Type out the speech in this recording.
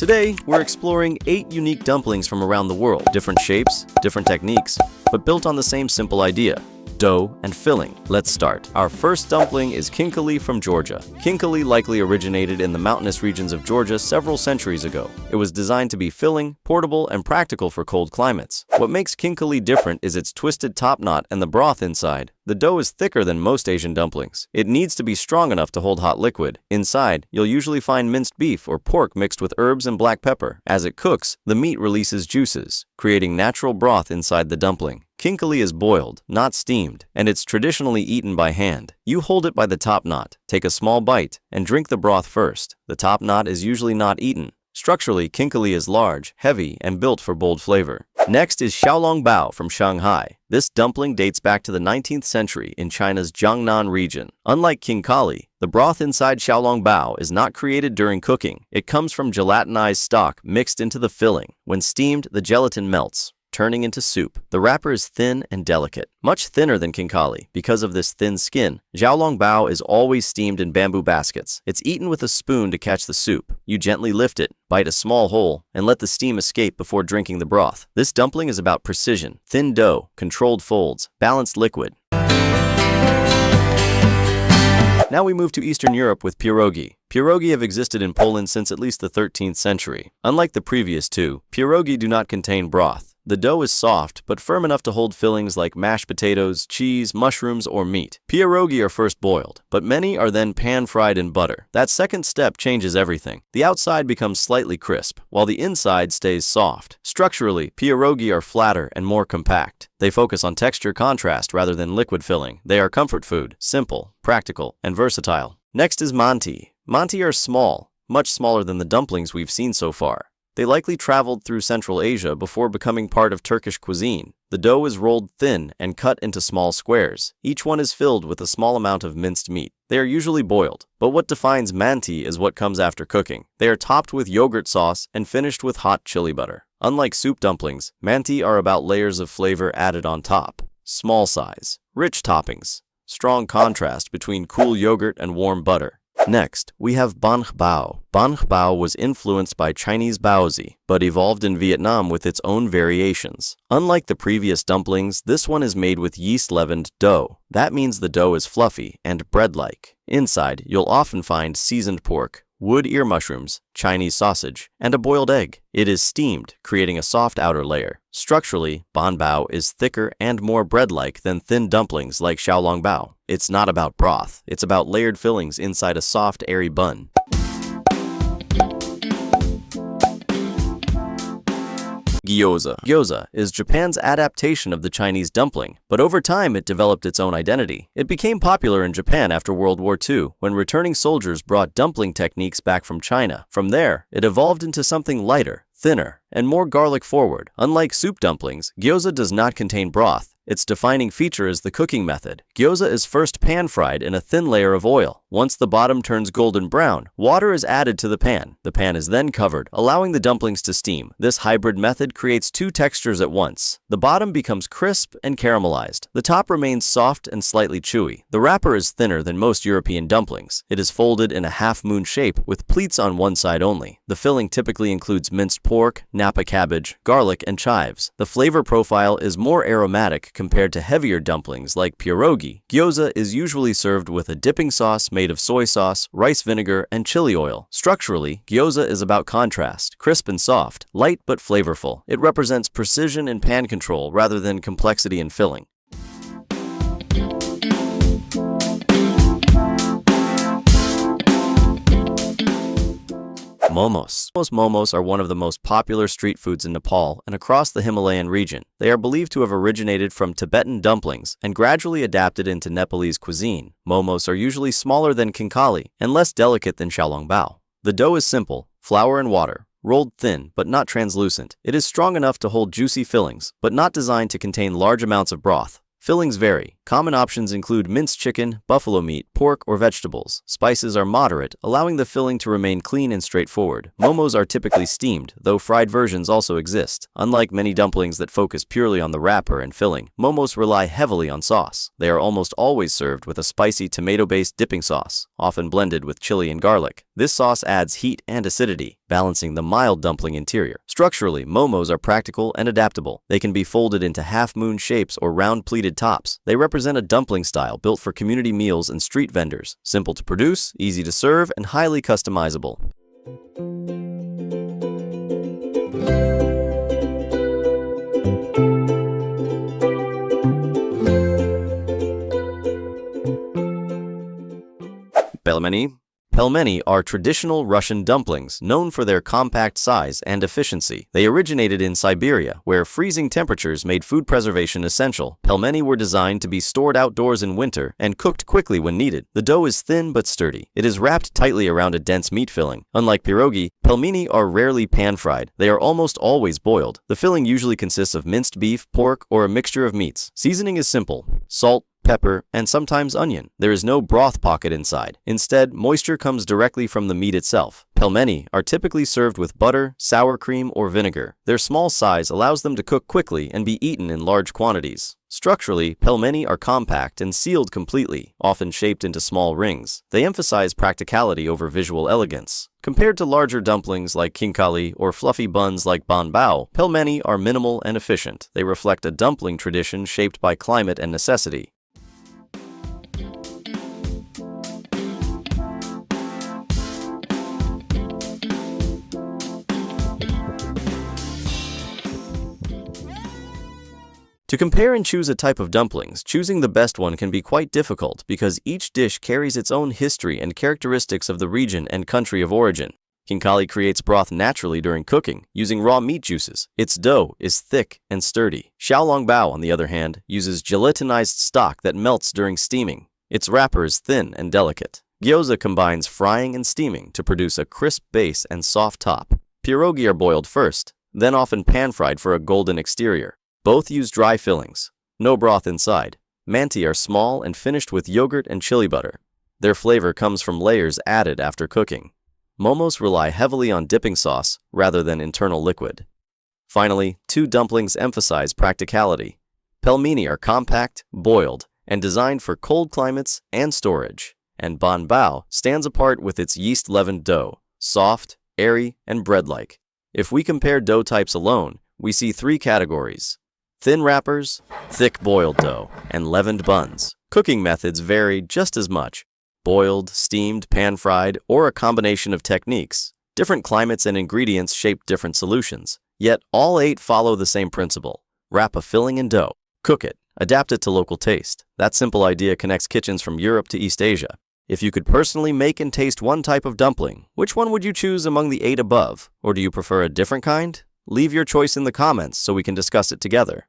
Today, we're exploring 8 unique dumplings from around the world. Different shapes, different techniques, but built on the same simple idea: dough and filling. Let's start. Our first dumpling is kinkali from Georgia. Kinkali likely originated in the mountainous regions of Georgia several centuries ago. It was designed to be filling, portable, and practical for cold climates. What makes kinkali different is its twisted top knot and the broth inside. The dough is thicker than most Asian dumplings. It needs to be strong enough to hold hot liquid. Inside, you'll usually find minced beef or pork mixed with herbs and black pepper. As it cooks, the meat releases juices, creating natural broth inside the dumpling. Kinkali is boiled, not steamed, and it's traditionally eaten by hand. You hold it by the top knot, take a small bite, and drink the broth first. The top knot is usually not eaten. Structurally, kinkali is large, heavy, and built for bold flavor. Next is xiaolongbao from Shanghai. This dumpling dates back to the 19th century in China's Jiangnan region. Unlike kinkali, the broth inside xiaolongbao is not created during cooking. It comes from gelatinized stock mixed into the filling. When steamed, the gelatin melts, turning into soup. The wrapper is thin and delicate, much thinner than kinkali. Because of this thin skin, xiaolongbao is always steamed in bamboo baskets. It's eaten with a spoon to catch the soup. You gently lift it, bite a small hole, and let the steam escape before drinking the broth. This dumpling is about precision: thin dough, controlled folds, balanced liquid. Now we move to Eastern Europe with pierogi. Pierogi have existed in Poland since at least the 13th century. Unlike the previous two, pierogi do not contain broth. The dough is soft, but firm enough to hold fillings like mashed potatoes, cheese, mushrooms, or meat. Pierogi are first boiled, but many are then pan-fried in butter. That second step changes everything. The outside becomes slightly crisp, while the inside stays soft. Structurally, pierogi are flatter and more compact. They focus on texture contrast rather than liquid filling. They are comfort food, simple, practical, and versatile. Next is manti. Manti are small, much smaller than the dumplings we've seen so far. They likely traveled through Central Asia before becoming part of Turkish cuisine. The dough is rolled thin and cut into small squares. Each one is filled with a small amount of minced meat. They are usually boiled, but what defines manti is what comes after cooking. They are topped with yogurt sauce and finished with hot chili butter. Unlike soup dumplings, manti are about layers of flavor added on top. Small size, rich toppings, strong contrast between cool yogurt and warm butter. Next, we have banh bao. Banh bao was influenced by Chinese baozi, but evolved in Vietnam with its own variations. Unlike the previous dumplings, this one is made with yeast-leavened dough. That means the dough is fluffy and bread-like. Inside, you'll often find seasoned pork, wood ear mushrooms, Chinese sausage, and a boiled egg. It is steamed, creating a soft outer layer. Structurally, banh bao is thicker and more bread-like than thin dumplings like xiaolongbao. It's not about broth. It's about layered fillings inside a soft, airy bun. Gyoza. Gyoza is Japan's adaptation of the Chinese dumpling, but over time it developed its own identity. It became popular in Japan after World War II, when returning soldiers brought dumpling techniques back from China. From there, it evolved into something lighter, thinner, and more garlic-forward. Unlike soup dumplings, gyoza does not contain broth. Its defining feature is the cooking method. Gyoza is first pan-fried in a thin layer of oil. Once the bottom turns golden brown, water is added to the pan. The pan is then covered, allowing the dumplings to steam. This hybrid method creates two textures at once. The bottom becomes crisp and caramelized. The top remains soft and slightly chewy. The wrapper is thinner than most European dumplings. It is folded in a half-moon shape with pleats on one side only. The filling typically includes minced pork, napa cabbage, garlic, and chives. The flavor profile is more aromatic compared to heavier dumplings like pierogi. Gyoza is usually served with a dipping sauce made of soy sauce, rice vinegar, and chili oil. Structurally, gyoza is about contrast, crisp and soft, light but flavorful. It represents precision in pan control rather than complexity in filling. Momos. Momos are one of the most popular street foods in Nepal and across the Himalayan region. They are believed to have originated from Tibetan dumplings and gradually adapted into Nepalese cuisine. Momos are usually smaller than kinkali and less delicate than xiaolongbao. The dough is simple, flour and water, rolled thin but not translucent. It is strong enough to hold juicy fillings, but not designed to contain large amounts of broth. Fillings vary. Common options include minced chicken, buffalo meat, pork, or vegetables. Spices are moderate, allowing the filling to remain clean and straightforward. Momos are typically steamed, though fried versions also exist. Unlike many dumplings that focus purely on the wrapper and filling, momos rely heavily on sauce. They are almost always served with a spicy tomato-based dipping sauce, often blended with chili and garlic. This sauce adds heat and acidity, balancing the mild dumpling interior. Structurally, momos are practical and adaptable. They can be folded into half-moon shapes or round pleated tops. They represent a dumpling style built for community meals and street vendors. Simple to produce, easy to serve, and highly customizable. Pelmeni. Pelmeni are traditional Russian dumplings known for their compact size and efficiency. They originated in Siberia, where freezing temperatures made food preservation essential. Pelmeni were designed to be stored outdoors in winter and cooked quickly when needed. The dough is thin but sturdy. It is wrapped tightly around a dense meat filling. Unlike pierogi, pelmeni are rarely pan-fried. They are almost always boiled. The filling usually consists of minced beef, pork, or a mixture of meats. Seasoning is simple: salt, pepper, and sometimes onion. There is no broth pocket inside. Instead, moisture comes directly from the meat itself. Pelmeni are typically served with butter, sour cream, or vinegar. Their small size allows them to cook quickly and be eaten in large quantities. Structurally, pelmeni are compact and sealed completely, often shaped into small rings. They emphasize practicality over visual elegance. Compared to larger dumplings like khinkali or fluffy buns like banbao, pelmeni are minimal and efficient. They reflect a dumpling tradition shaped by climate and necessity. To compare and choose a type of dumplings, choosing the best one can be quite difficult because each dish carries its own history and characteristics of the region and country of origin. Khinkali creates broth naturally during cooking, using raw meat juices. Its dough is thick and sturdy. Xiaolongbao, on the other hand, uses gelatinized stock that melts during steaming. Its wrapper is thin and delicate. Gyoza combines frying and steaming to produce a crisp base and soft top. Pierogi are boiled first, then often pan-fried for a golden exterior. Both use dry fillings, no broth inside. Manti are small and finished with yogurt and chili butter. Their flavor comes from layers added after cooking. Momos rely heavily on dipping sauce rather than internal liquid. Finally, two dumplings emphasize practicality. Pelmeni are compact, boiled, and designed for cold climates and storage. And banbao stands apart with its yeast-leavened dough, soft, airy, and bread-like. If we compare dough types alone, we see three categories: thin wrappers, thick boiled dough, and leavened buns. Cooking methods vary just as much: boiled, steamed, pan-fried, or a combination of techniques. Different climates and ingredients shape different solutions, yet all 8 follow the same principle: wrap a filling in dough, cook it, adapt it to local taste. That simple idea connects kitchens from Europe to East Asia. If you could personally make and taste one type of dumpling, which one would you choose among the 8 above? Or do you prefer a different kind? Leave your choice in the comments so we can discuss it together.